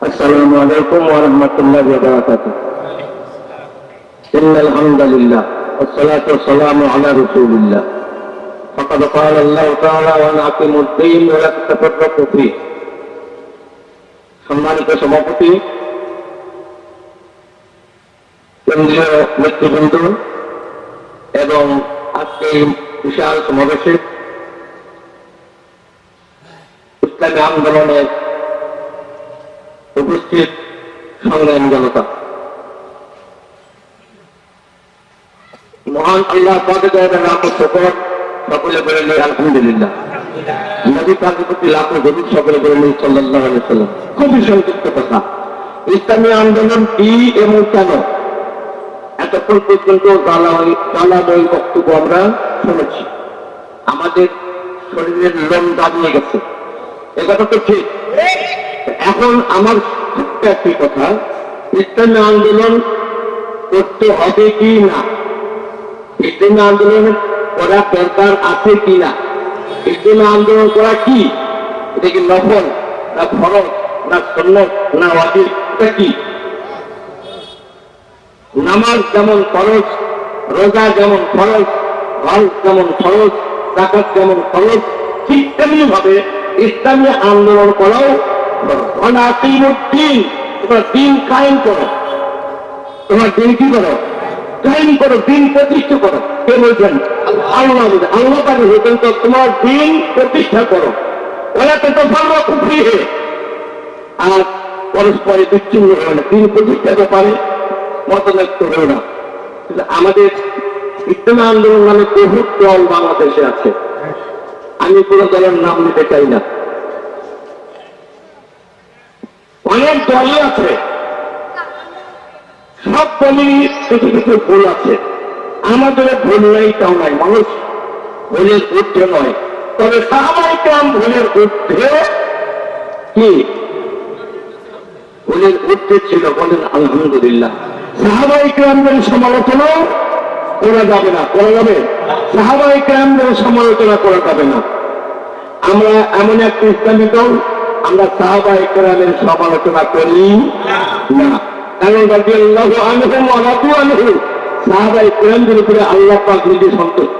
السلام عليكم ورحمة الله وبركاته. إن الحمد لله والصلاة والسلام على رسول الله. فقد قال الله تعالى وأن أقيموا الدين ولا تتفرقوا فيه. সম্মানিত সভাপতি, কেন্দ্রীয় নেতৃবৃন্দ এবং আজকে বিশাল সমাবেশে ইসলামী আন্দোলনের উপস্থিত সংগ্রামী জনতা, মহান আল্লাহ পাকের দরবারে লাখো শুকর, সকলে বলে নেই আলহামদুলিল্লাহ। নবী পাকের প্রতি লাখো দরুদ, সকলে বলে নেই সাল্লাল্লাহু আলাইহি ওয়াসাল্লাম। খুবই সংক্ষিপ্ত কথা, ইসলামী আন্দোলন কি এবং কেন এতক্ষণ পর্যন্ত জ্বালাময় বক্তব্য আমরা শুনেছি, আমাদের শরীরের লোম দাঁড়িয়ে গেছে, এ কথা তো ঠিক। এখন আমার একটি কথা, ইসলামী আন্দোলন করতে হবে কি না, ইসলামী আন্দোলন করা দরকার আছে কি না, ইসলামী আন্দোলন করা কি, এটা কি নফল না ফরজ না সুন্নাত না ওয়াজিব, এটা কি? নামাজ যেমন ফরজ, রোজা যেমন ফরজ, হজ যেমন ফরজ, যাকাত যেমন ফরজ, ঠিক তেমনি ভাবে ইসলামী আন্দোলন করাও দিন। তোমার দিন কায়েম করো, তোমার দিন কি করো? কায়েম করো, দিন প্রতিষ্ঠা করো। কে বলছেন? আল্লাহ। আল্লাহ পাকে হতেন তো তোমার দিন প্রতিষ্ঠা করো। ওরা তো ভালো খুবই আর পরস্পরে বিচ্ছিন্ন হবে না, দিন প্রতিষ্ঠা পারে মতনৈক্য হল না। আমাদের ইসলামী আন্দোলন নামে বহু দল বাংলাদেশে আছে, আমি কোন দলের নাম নিতে চাই না। অনেক দলই আছে, সব দলেরই কিছু কিছু ভুল আছে। আমাদের ভুল নাই তাও নাই, মানুষ ভুলের ঊর্ধ্বে নয়, তবে সাহাবায়ে কেরাম ভুলের ঊর্ধ্বে কি? ভুলের ঊর্ধ্বে ছিল, বলেন আলহামদুলিল্লাহ। সাহাবায়ে কেরামদের সমালোচনা করা যাবে না, করা যাবে? সাহাবায়ে কেরামদের সমালোচনা করা যাবে না। আমরা এমন একটা ইসলামী দল, আমরা সাহাবায়ে কেরামের সমালোচনা করি না, কারণ রাদিয়াল্লাহু আনহুম ওয়া রাদু আনহু, সাহাবায়ে কেরামদের উপরে আল্লাহ পাক নিজে সন্তুষ্ট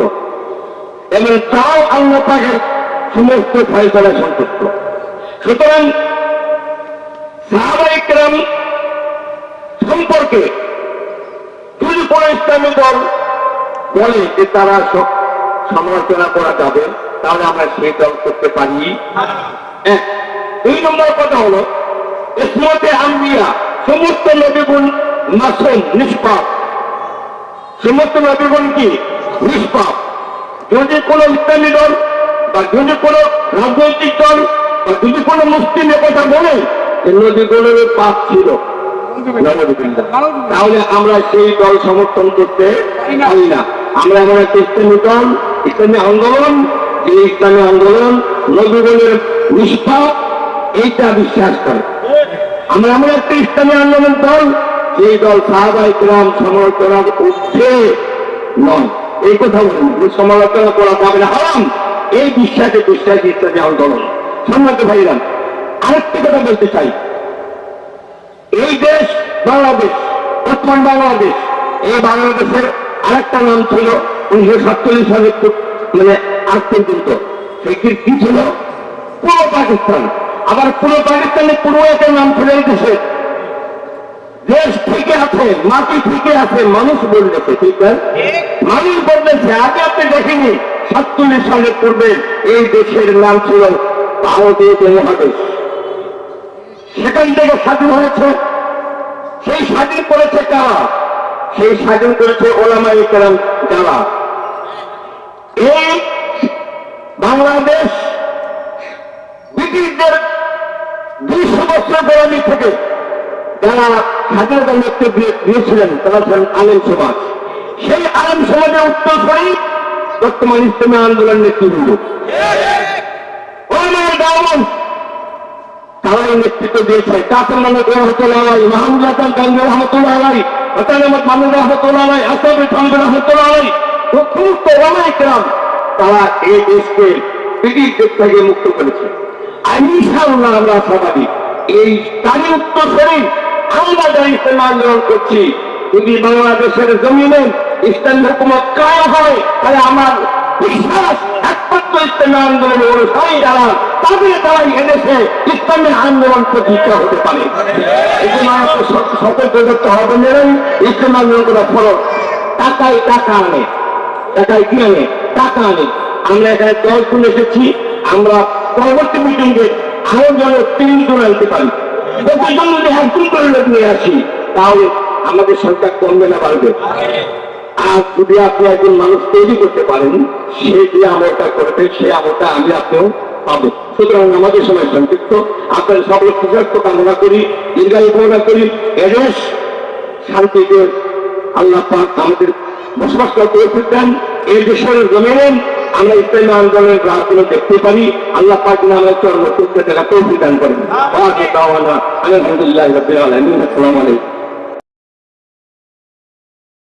এবং তাও আল্লাহ পাকের সমস্ত ফয়সালায় সন্তুষ্ট। সুতরাং সাহাবায়ে কেরাম সম্পর্কে যদি কোন ইসলামী দল বলে যে তারা সমালোচনা করা যাবে, তাহলে আমরা সেই দল করতে পারি। দুই নম্বর কথা হলো, ইসমতে আম্বিয়া, সমস্ত নবীগণ মাসুম, নিষ্পাপ। সমস্ত নবীগণ কি? নিষ্পাপ। যদি কোন ইসলামী দল বা যদি কোন রাজনৈতিক দল বা যদি কোন মুসলিম কথা বলে নবীগণের পাপ ছিল, তাহলে আমরা সেই দল সমর্থন করতে পারি না। আমরা এমন একটা ইসলামী দল, ইসলামী আন্দোলন, যে ইসলামী আন্দোলন নবীগণের নিষ্পাপ এইটা বিশ্বাস করে। আমরা এমন একটা ইসলামী আন্দোলন দল, যে দল সাহাবায়ে কেরাম সমালোচনার ঊর্ধ্বে নয়। এই কথা বলেন, সমালোচনা করা যাবে না, হারাম। এই বিশ্বাসী ইসলামী আন্দোলন। সম্মানিত ভাইরা, আরেকটি কথা বলতে চাই, এই দেশ বাংলাদেশ, বর্তমান বাংলাদেশ, এই বাংলাদেশের আরেকটা নাম ছিল 1947 সালে, মানে আজ পর্যন্ত সেটির কি ছিল? পূর্ব পাকিস্তান। আবার পূর্ব পাকিস্তানে পূর্ব একটা নাম ছিল এই দেশের। দেশ থেকে আছে, মাটি থেকে আছে, মানুষ বলতেছে, ঠিক আছে, মানুষ বলতেছে। আগে আপনি দেখেনি 47 সালের পূর্বে এই দেশের নাম ছিল ভারতীয় উপমহাদেশ। সেখান থেকে স্বাধীন হয়েছে। সেই স্বাধীন করেছে কারা? সেই স্বাধীন করেছে ওলামায়ে কেরাম। যারা এই বাংলাদেশ ব্রিটিশদের 200 বছর গোলামি থেকে যারা স্বাধীনতা নেতৃত্ব দিয়েছিলেন, তারা ছিলেন আলেম সমাজ। সেই আলেম সমাজের উত্তরসূরি বর্তমান ইসলামী আন্দোলন নেতৃবৃন্দ, তারাই নেতৃত্ব দিয়েছে। কাসেম মাহমুদ রহমতুল্লাহ আলাইহি, মাহমুদ হাসান গান্ধী রহমতুল্লাহ আলাইহি, হাসান আহমদ মাহমুদ রহমতুল্লাহ আলাইহি, আসাদ হামিদ রহমতুল্লাহ আলাইহি, সমস্ত ওলামায়ে কেরাম তারা এই দেশকে ব্রিটিশদের থেকে মুক্ত করেছে। ইনশাআল্লাহ আমরা আশাবাদী এই তারই উত্তরসূরি আমরা যারা ইসলামী আন্দোলন করছি, যদি বাংলাদেশের জমিনে ইসলামী হুকুমত কায়েম হয়, তাহলে আমার বিশ্বাস একমাত্র ইসলামী আন্দোলনের অনুসারী যারা, তাদের দ্বারাই এদেশে ইসলামী আন্দোলন প্রতিষ্ঠা হতে পারে। এই জন্য আমাকে সতর্ক করতে হবে না, ইসলামী আন্দোলন করা ফরজ। টাকায় টাকা আনে, টাকায় কি আনে? টাকা আনে। আমরা এখানে 10 জন এসেছি, আমরা পরবর্তী মিটিংয়ে আরো যেন 3 জন আনতে পারি। প্রতিজন যদি 1 জন করে লোক নিয়ে আসি, তাহলে আমাদের সংখ্যা কমবে না, বাড়বে। আর যদি আপনি একজন মানুষ তৈরি করতে পারেন, সে যে আমলটা করবে, সে আমলটা আমি আপনিও পাবো। সুতরাং আমাদের সময় সংক্ষিপ্ত, আপনার সকল সুস্বাস্থ্য কামনা করি, দীর্ঘায়ু কামনা করি, এদেশ শান্তিতে আল্লাহ পাক আমাদের বসবাস করতে দেন। এই দেশের জমিনে আমরা ইসলামী আন্দোলনের রাজগুলো দেখতে পারি। আল্লাহ পাক আমরা চর্ম করতে দেখা তৌফিক দান করেন। আলহামদুলিল্লাহ রাব্বিল আলামিন। আসসালামু আলাইকুম।